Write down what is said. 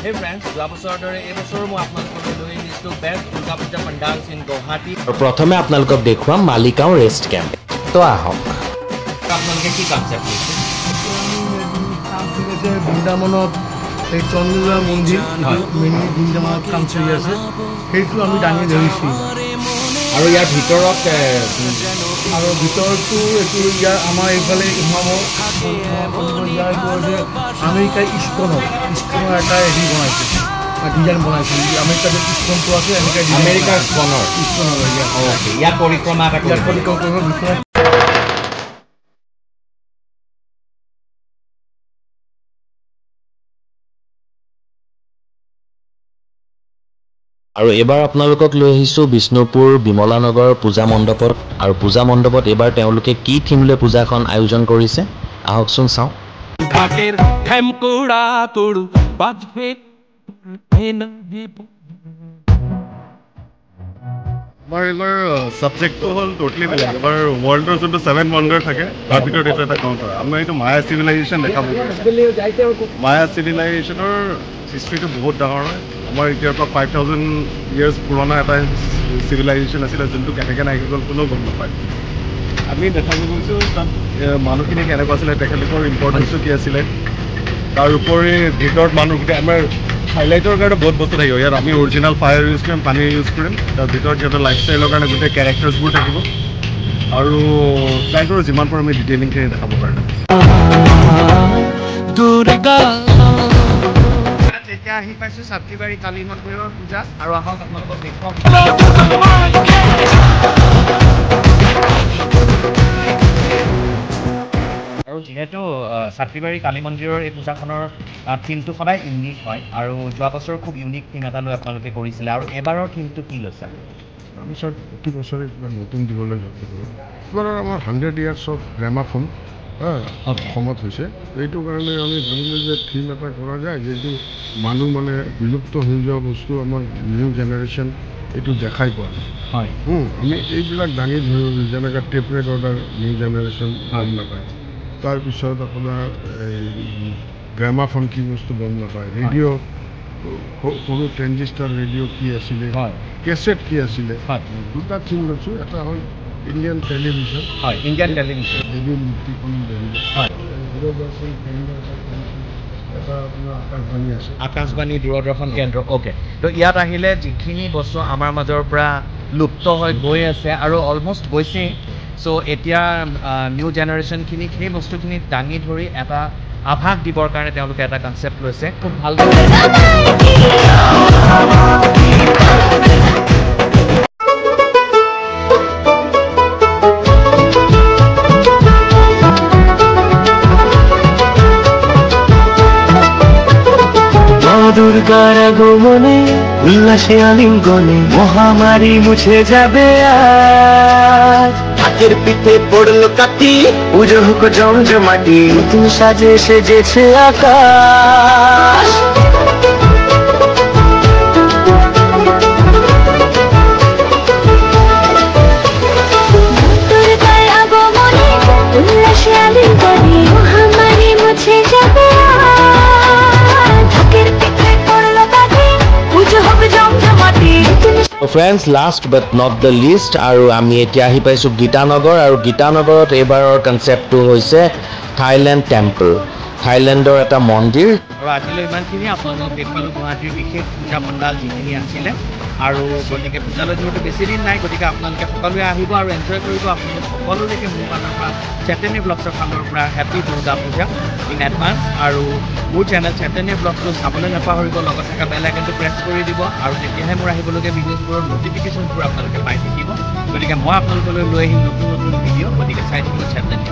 Hey friends, যোৱা বছৰৰ দৰে এই বছৰো মই আপোনালোকক লৈ আহিছোঁ বেষ্ট দুৰ্গা পূজা পণ্ডালছ ইন গুৱাহাটী। প্ৰথমে আপোনালোকক দেখুৱাম মালিগাঁও ৰেষ্ট কেম্প। তো আহক। আপোনালোকে কি কনচেপ্ট লৈছে? কাম চলিছে বৃন্দাবনত এই চন্দ্ৰদা মন্দিৰ মিনি বৃন্দাবনত কাম চলি আছে, সেইটো আমি দাঙি ধৰিছোঁ। আৰু ইয়াৰ ভিতৰত আৰু ভিতৰতো এইটো ইয়াৰ আমাৰ এইফালে সোমাব ইয়াৰ যে আমেৰিকাৰ ইস্কনৰ এটা হেৰি বনাইছে, ডিজাইন বনাইছে। আমেৰিকাৰ যে ইস্কনটো আছে আমেৰিকাৰ ইস্কনৰ ইয়াত পৰিক্ৰমা কৰিব ভিতৰত। আৰু এবাৰ আপোনালোকক লৈ আহিছোঁ বিষ্ণুপুৰ বিমলানগৰ পূজা মণ্ডপত। আৰু পূজা মণ্ডপত এবাৰ তেওঁলোকে কি থিম লৈ পূজাখন আয়োজন কৰিছে আহকচোন চাওঁ। আমাৰ এইবাৰ ছাবজেক্টটো হ'ল ট'টেলি বেলেগ। এবাৰ ৱৰ্ল্ডৰ যোনটো 7 ৱণ্ডাৰ থাকে তাৰ ভিতৰত এইটো এটা কাউণ্টাৰ। আমাৰ এইটো মায়া চিভিলাইজেশ্যন দেখাব। মায়া চিভিলাইজেশ্যনৰ হিষ্ট্ৰীটো বহুত ডাঙৰ হয়। আমাৰ এতিয়াৰ পৰা 5000 ইয়াৰ্ছ পুৰণা এটা চিভিলাইজেশ্যন আছিলে, যোনটো কেনেকৈ নাহি গ'ল কোনেও গম নাপায়। আমি দেখাব গৈছোঁ তাত মানুহখিনি কেনেকুৱা আছিলে, তেখেতলোকৰ ইম্পৰ্টেঞ্চটো কি আছিলে, তাৰ উপৰি ভিতৰত মানুহকেইটা আমাৰ হাইলাইটৰ কাৰণে বহুত বস্তু থাকিব। ইয়াত আমি অৰিজিনেল ফায়াৰ ইউজ কৰিম, পানী ইউজ কৰিম। তাৰ ভিতৰত সিহঁতৰ লাইফষ্টাইলৰ কাৰণে গোটেই কেৰেক্টাৰ্ছবোৰ থাকিব আৰু ফ্লাইটৰ যিমান পাৰোঁ আমি ডিটেইলিংখিনি দেখাব কাৰণে। এতিয়া আহি পাইছোঁ ছাত্ৰীবাৰী কালী মন্দিৰৰ পূজা, আৰু আহক আপোনালোকক দেখুৱাম। আৰু যিহেতু ছাত্ৰীবাৰী কালী মন্দিৰৰ এই পূজাখনৰ থিমটো সদায় ইউনিক হয়, আৰু যোৱা বছৰ খুব ইউনিক থিম এটা লৈ আপোনালোকে কৰিছিলে, আৰু এবাৰৰ থিমটো কি লৈছে? আমি ছাৰ প্ৰতি বছৰে কিবা নতুন দিবলৈ যত্ন কৰোঁ। এবাৰ আমাৰ 100 ইয়াৰ্ছ অফ গ্ৰামাফোন অসমত হৈছে। এইটো কাৰণে আমি ভাবিলোঁ যে থিম এটা কৰা যায়, যিটো মানুহ মানে বিলুপ্ত হৈ যোৱা বস্তু আমাৰ নিউ জেনেৰেশ্যন এইটো দেখাই পোৱা নাই। হয়, আমি এইবিলাক দাঙি ধৰিলোঁ, যেনেকৈ টেপ ৰেকৰ্ডাৰ নিউ জেনেৰেশ্যন গম নাপায়। তাৰপিছত আপোনাৰ এই গ্ৰামাফোন কি বস্তু গম নাপায়। ৰেডিঅ' সৰু ট্ৰেঞ্জিষ্টাৰ ৰেডিঅ' কি আছিলে, কেছেট কি আছিলে, দুটা থিম লৈছোঁ। এটা হ'ল ইণ্ডিয়ান টেলিভিশ্যন, হয়, ইণ্ডিয়ান টেলিভিশ্যন, দেৱী মূৰ্তিখন হয়, এটা আপোনাৰ আকাশবাণী আছে, আকাশবাণী দূৰদৰ্শন কেন্দ্ৰ। অ'কে, তো ইয়াত আহিলে যিখিনি বস্তু আমাৰ মাজৰ পৰা লুপ্ত হৈ গৈ আছে আৰু অলমষ্ট গৈছেই, চ' এতিয়া নিউ জেনেৰেশ্যনখিনি সেই বস্তুখিনি দাঙি ধৰি এটা আভাস দিবৰ কাৰণে তেওঁলোকে এটা কনচেপ্ট লৈছে। খুব ভাল দুর্গার আগমনে উল্লাসে আলিঙ্গনে মহামারী মুছে যাবে আজ। হাতের পিঠে পড়লো কাটি, পুজো হোক জমজমাটি, নতুন সাজে সেজেছে আকাশ। দুর্গার আগমনে উল্লাসে আলিঙ্গনে মহামারী মুছে যাবে আজ। Friends, last but not the least, আৰু আমি এতিয়া আহি পাইছোঁ গীতানগৰ। আৰু গীতানগৰত এইবাৰৰ কনচেপ্টটো হৈছে থাইলেণ্ড টেম্পল, থাইলেণ্ডৰ এটা মন্দিৰ। আৰু আজিলৈ ইমানখিনি আপোনালোকক দেখুৱালোঁ গুৱাহাটীৰ বিশেষ পূজা পণ্ডাল যিখিনি আছিলে। আৰু গতিকে পূজালৈ যিহেতু বেছি দিন নাই, গতিকে আপোনালোকে সকলোৱে আহিব আৰু এনজয় কৰিব। আপোনালোকে সকলোলৈকে মোৰ ফালৰ পৰা চেতন্য ব্লগছৰ ফালৰ পৰা happy Durga Puja in advance. আৰু মোৰ চেনেল চেতন্য ব্লগটো চাবলৈ নাপাহৰিব, লগত থকা বেল আইকনটো প্ৰেছ কৰি দিব, আৰু তেতিয়াহে মোৰ আহিবলগীয়া ভিডিঅ'বোৰৰ ন'টিফিকেশ্যনবোৰ আপোনালোকে পাই থাকিব। গতিকে মই আপোনালোকলৈ লৈ আহিম নতুন নতুন ভিডিঅ', গতিকে চাই থাকিব চেতন্য।